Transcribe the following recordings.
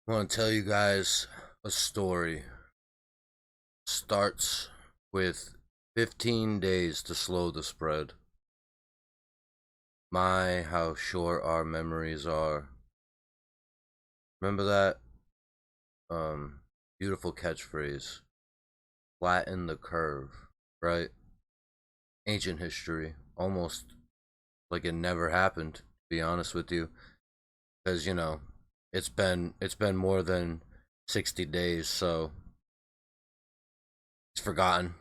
I want to tell you guys a story. Starts with 15 days to slow the spread. My, how short our memories are. Remember that beautiful catchphrase, flatten the curve, right? Ancient history, almost like it never happened, to be honest with you, because it's been more than 60 days, so it's forgotten.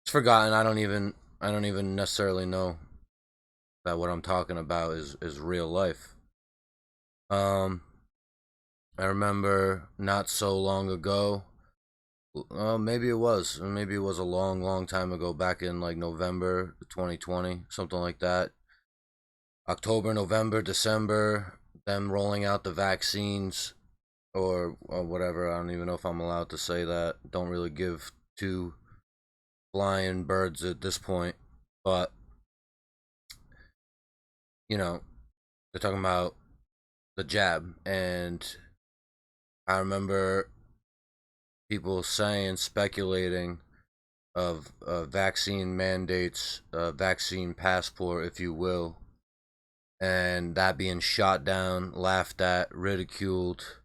It's forgotten. I don't even necessarily know that what I'm talking about is real life. Um, I remember not so long ago. Maybe it was a long, long time ago, back in like November 2020, something like that. October, November, December, them rolling out the vaccines or whatever. I don't even know if I'm allowed to say that. Don't really give two flying birds at this point, but you know, they're talking about the jab, and I remember people saying, speculating of vaccine mandates, vaccine passport, if you will, and that being shot down, laughed at, ridiculed.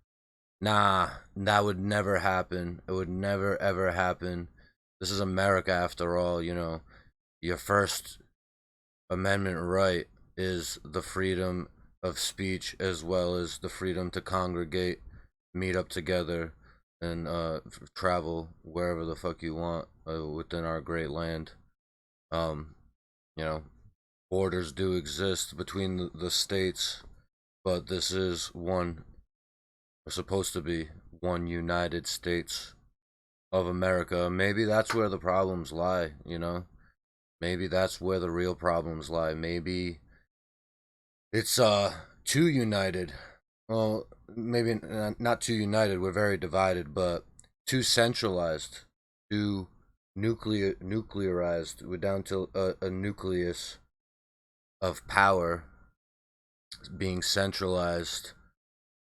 Nah, that would never happen. It would never ever happen. This is America after all, Your First Amendment right is the freedom of speech as well as the freedom to congregate, meet up together, and travel wherever the fuck you want within our great land. Um, you know, Borders do exist between the states, but this is one, or supposed to be one United States of America. Maybe that's where the problems lie. Maybe that's where the real problems lie. Maybe it's too united. Well, maybe not too united. We're very divided, but too centralized, too nuclearized. We're down to a nucleus of power being centralized,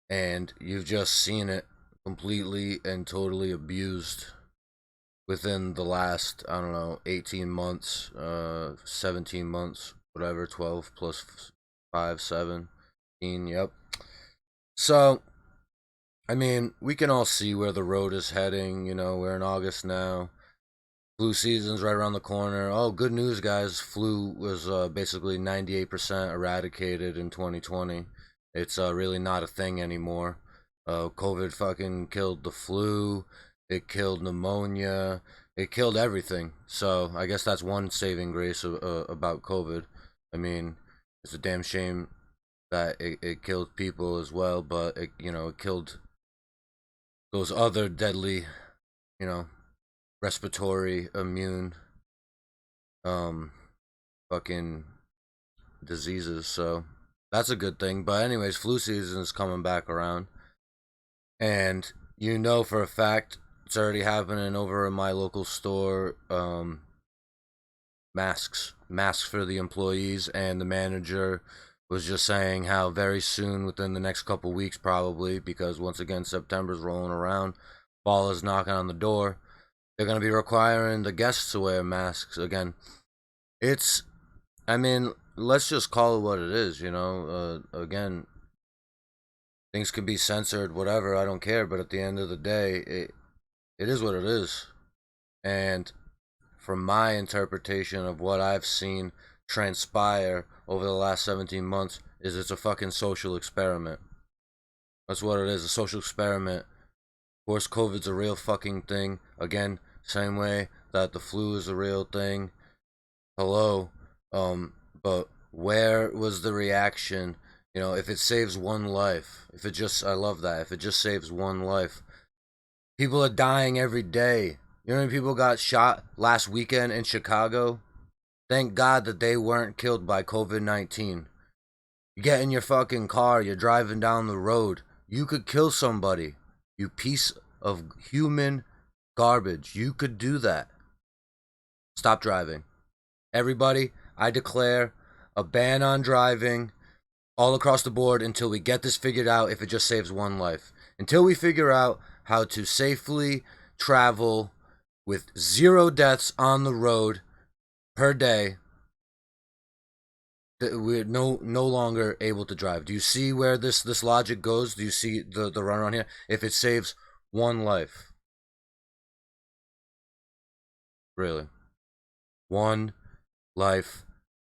and you've just seen it completely and totally abused within the last, I don't know, 18 months, 17 months, whatever, 12 plus 5, 17, yep. So, I mean, we can all see where the road is heading. We're in August now. Flu season's right around the corner. Oh, good news, guys. Flu was basically 98% eradicated in 2020. It's really not a thing anymore. COVID fucking killed the flu. It killed pneumonia. It killed everything. So I guess that's one saving grace about COVID. I mean, it's a damn shame that it killed people as well, but it killed those other deadly, you know, respiratory, immune, um, fucking diseases. So that's a good thing. But anyways, flu season is coming back around, and for a fact it's already happening over in my local store. Masks for the employees, and the manager was just saying how very soon, within the next couple weeks, probably, because once again September's rolling around, fall is knocking on the door, they're going to be requiring the guests to wear masks again. It's, I mean, let's just call it what it is. Again, things can be censored, whatever, I don't care, but at the end of the day, it is what it is. And from my interpretation of what I've seen transpire over the last 17 months, is it's a fucking social experiment. That's what it is, a social experiment. Of course, COVID's a real fucking thing. Again, same way that the flu is a real thing. Hello. But where was the reaction? If it saves one life, I love that. If it just saves one life, people are dying every day. You know how many people got shot last weekend in Chicago? Thank God that they weren't killed by COVID-19. You get in your fucking car, you're driving down the road, you could kill somebody. You piece of human garbage. You could do that. Stop driving. Everybody, I declare a ban on driving all across the board until we get this figured out, if it just saves one life. Until we figure out how to safely travel with 0 deaths on the road per day, we're no longer able to drive. Do you see where this logic goes? Do you see the runaround here? If it saves one life, really, one life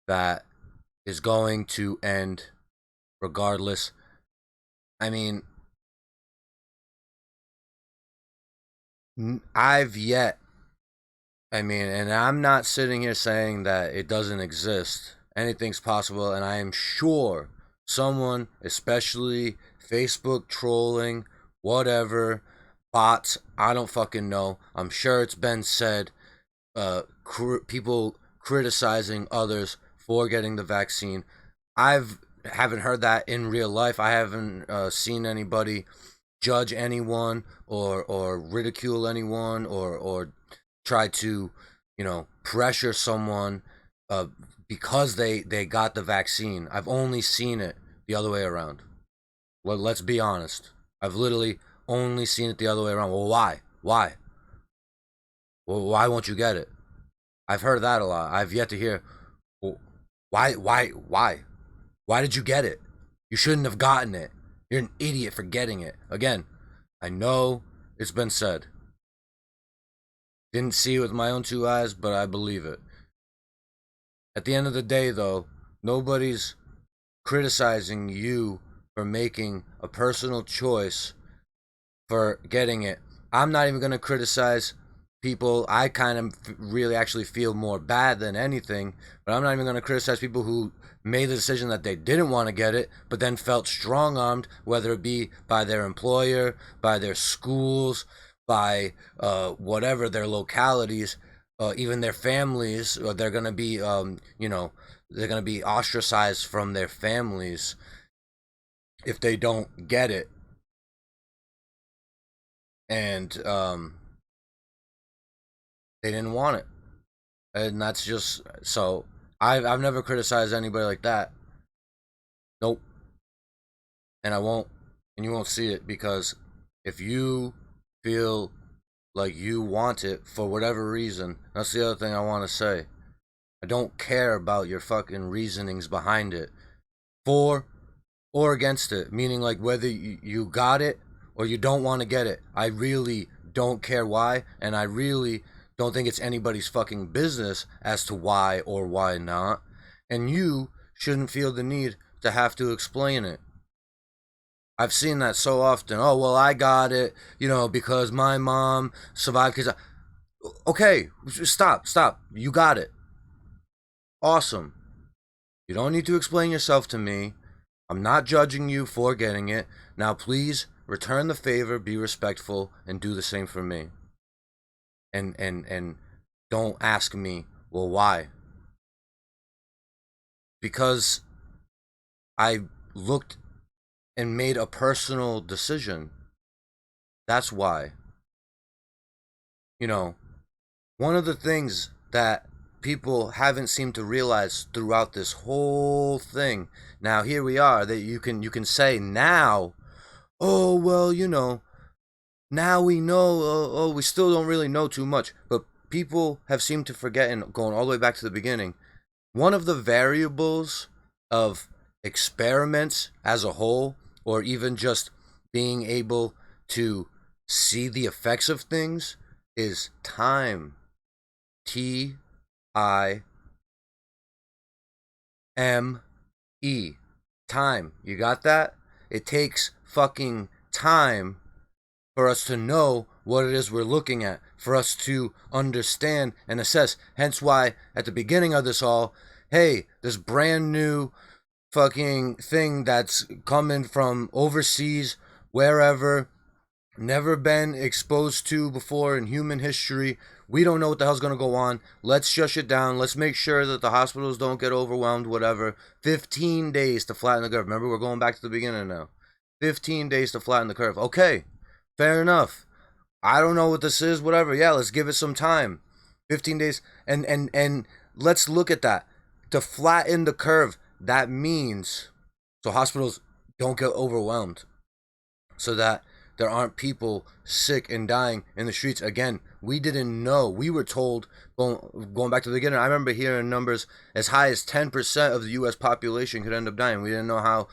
that is going to end regardless. I mean, I've yet. I mean, and I'm not sitting here saying that it doesn't exist. Anything's possible, and I am sure someone, especially Facebook trolling, whatever, bots, I don't fucking know. I'm sure it's been said, people criticizing others for getting the vaccine. Haven't heard that in real life. I haven't seen anybody judge anyone or ridicule anyone or try to, pressure someone because they got the vaccine. I've only seen it the other way around. Well, let's be honest. I've literally only seen it the other way around. Well, why? Why? Well, why won't you get it? I've heard that a lot. I've yet to hear, well, why? Why did you get it? You shouldn't have gotten it. You're an idiot for getting it. Again, I know it's been said. Didn't see it with my own 2 eyes, but I believe it. At the end of the day, though, nobody's criticizing you for making a personal choice for getting it. I'm not even going to criticize people. I kind of really actually feel more bad than anything, but I'm not even going to criticize people who made the decision that they didn't want to get it, but then felt strong-armed, whether it be by their employer, by their schools, by whatever, their localities, even their families. They're going to be, they're going to be ostracized from their families if they don't get it. And they didn't want it. And that's just, so I've never criticized anybody like that. Nope. And I won't, and you won't see it, because if you feel like you want it for whatever reason, that's the other thing I want to say. I don't care about your fucking reasonings behind it, for or against it, meaning like whether you got it or you don't want to get it. I really don't care why, and I really don't think it's anybody's fucking business as to why or why not, and you shouldn't feel the need to have to explain it. I've seen that so often. Oh, well, I got it, because my mom survived. Because, okay, stop. You got it. Awesome. You don't need to explain yourself to me. I'm not judging you for getting it. Now, please return the favor, be respectful, and do the same for me. And don't ask me, well, why? Because I looked and made a personal decision. That's why. One of the things that people haven't seemed to realize throughout this whole thing. Now here we are, that you can say now, oh well, now we know. Oh, we still don't really know too much, but people have seemed to forget, and going all the way back to the beginning, one of the variables of experiments as a whole, or even just being able to see the effects of things, is time. Time. Time. You got that? It takes fucking time for us to know what it is we're looking at, for us to understand and assess. Hence why at the beginning of this all, hey, this brand new fucking thing that's coming from overseas, wherever, never been exposed to before in human history. We don't know what the hell's going to go on. Let's shush it down. Let's make sure that the hospitals don't get overwhelmed, whatever. 15 days to flatten the curve. Remember, we're going back to the beginning now. 15 days to flatten the curve. Okay, fair enough. I don't know what this is, whatever. Yeah, let's give it some time. 15 days. And let's look at that. To flatten the curve, that means so hospitals don't get overwhelmed. So that there aren't people sick and dying in the streets. Again, we didn't know. We were told, going back to the beginning, I remember hearing numbers as high as 10% of the U.S. population could end up dying. We didn't know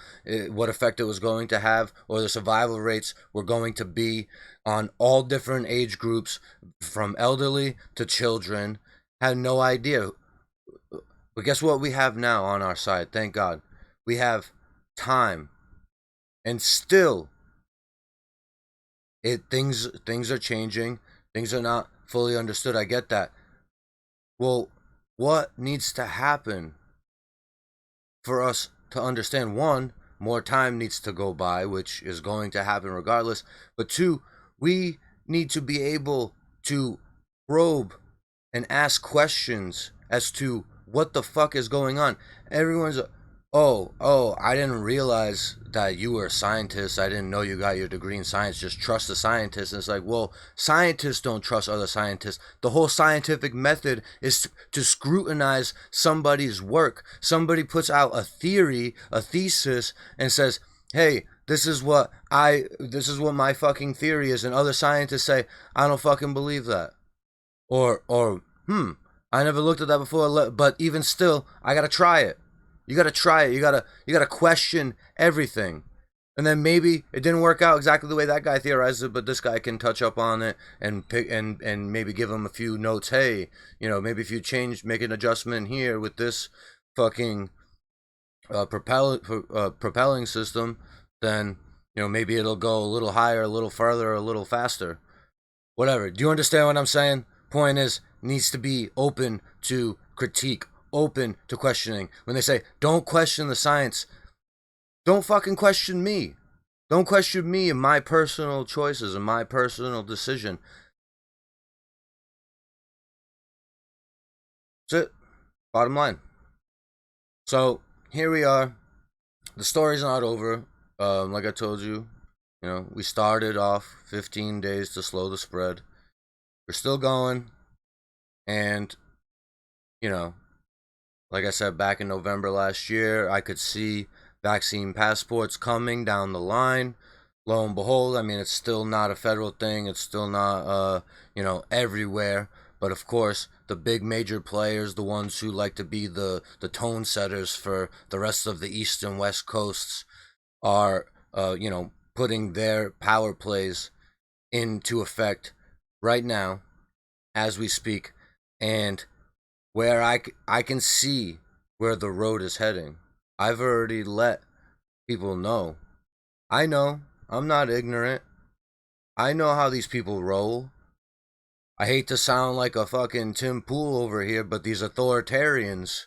what effect it was going to have, or the survival rates were going to be on all different age groups, from elderly to children. Had no idea. But guess what we have now on our side? Thank God. We have time. And still, things are changing. Things are not fully understood. I get that. Well, what needs to happen for us to understand? One, more time needs to go by, which is going to happen regardless. But two, we need to be able to probe and ask questions as to what the fuck is going on. Everyone's, I didn't realize that you were a scientist. I didn't know you got your degree in science. Just trust the scientists. And it's like, well, scientists don't trust other scientists. The whole scientific method is to scrutinize somebody's work. Somebody puts out a theory, a thesis, and says, hey, this is what my fucking theory is. And other scientists say, I don't fucking believe that. Or, I never looked at that before, but even still, I gotta try it. You gotta try it. You gotta question everything. And then maybe it didn't work out exactly the way that guy theorized it, but this guy can touch up on it and pick and maybe give him a few notes. Hey, maybe if you make an adjustment here with this fucking propelling system, then maybe it'll go a little higher, a little further, a little faster. Whatever. Do you understand what I'm saying? Point is, needs to be open to critique, open to questioning. When they say, don't question the science, don't fucking question me. Don't question me and my personal choices and my personal decision. That's it. Bottom line. So, here we are. The story's not over. Like I told you, we started off 15 days to slow the spread. We're still going. And, like I said, back in November last year, I could see vaccine passports coming down the line. Lo and behold, I mean, it's still not a federal thing. It's still not, everywhere. But of course, the big major players, the ones who like to be the tone setters for the rest of the East and West Coasts, are, putting their power plays into effect right now as we speak. And where I can see where the road is heading. I've already let people know. I know. I'm not ignorant. I know how these people roll. I hate to sound like a fucking Tim Pool over here, but these authoritarians,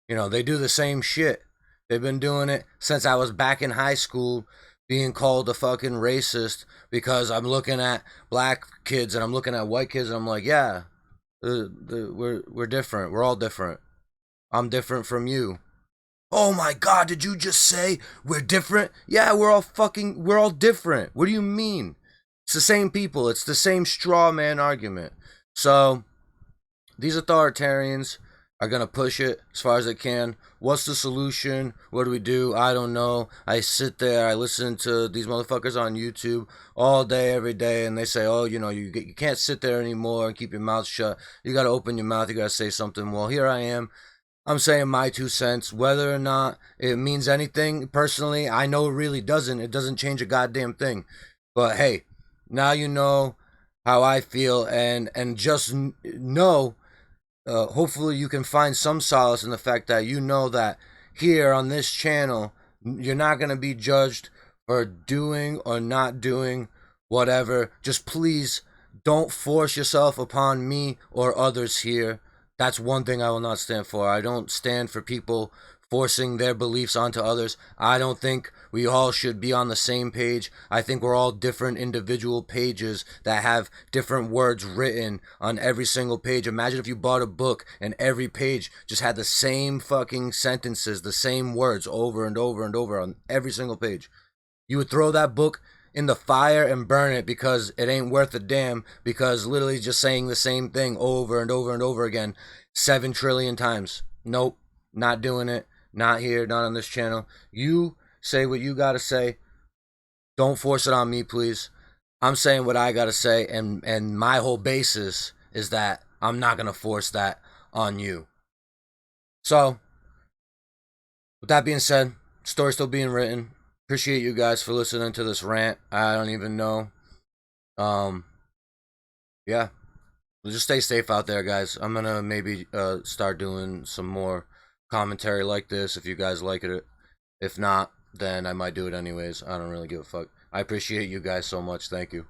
they do the same shit. They've been doing it since I was back in high school, being called a fucking racist because I'm looking at black kids and I'm looking at white kids and I'm like, yeah, we're different. We're all different. I'm different from you. Oh my God, did you just say we're different? Yeah, we're all different. What do you mean? It's the same people. It's the same straw man argument. So, these authoritarians are going to push it as far as they can. What's the solution? What do we do? I don't know. I sit there, I listen to these motherfuckers on YouTube all day, every day, and they say, oh, you can't sit there anymore and keep your mouth shut. You got to open your mouth. You got to say something. Well, here I am. I'm saying my 2 cents. Whether or not it means anything, personally, I know it really doesn't. It doesn't change a goddamn thing. But hey, now you know how I feel, and just know, hopefully you can find some solace in the fact that you know that here on this channel, you're not going to be judged for doing or not doing whatever. Just please don't force yourself upon me or others here. That's one thing I will not stand for. I don't stand for people forcing their beliefs onto others. I don't think we all should be on the same page. I think we're all different individual pages that have different words written on every single page. Imagine if you bought a book and every page just had the same fucking sentences, the same words over and over and over on every single page. You would throw that book in the fire and burn it because it ain't worth a damn, because literally just saying the same thing over and over and over again 7 trillion times. Nope, not doing it. Not here, not on this channel. You say what you gotta say. Don't force it on me, please. I'm saying what I gotta say, and my whole basis is that I'm not gonna force that on you. So, with that being said, story still being written. Appreciate you guys for listening to this rant. I don't even know. Um, yeah, just stay safe out there, guys. I'm gonna maybe start doing some more commentary like this if you guys like it. If not, then I might do it anyways. I don't really give a fuck. I appreciate you guys so much. Thank you.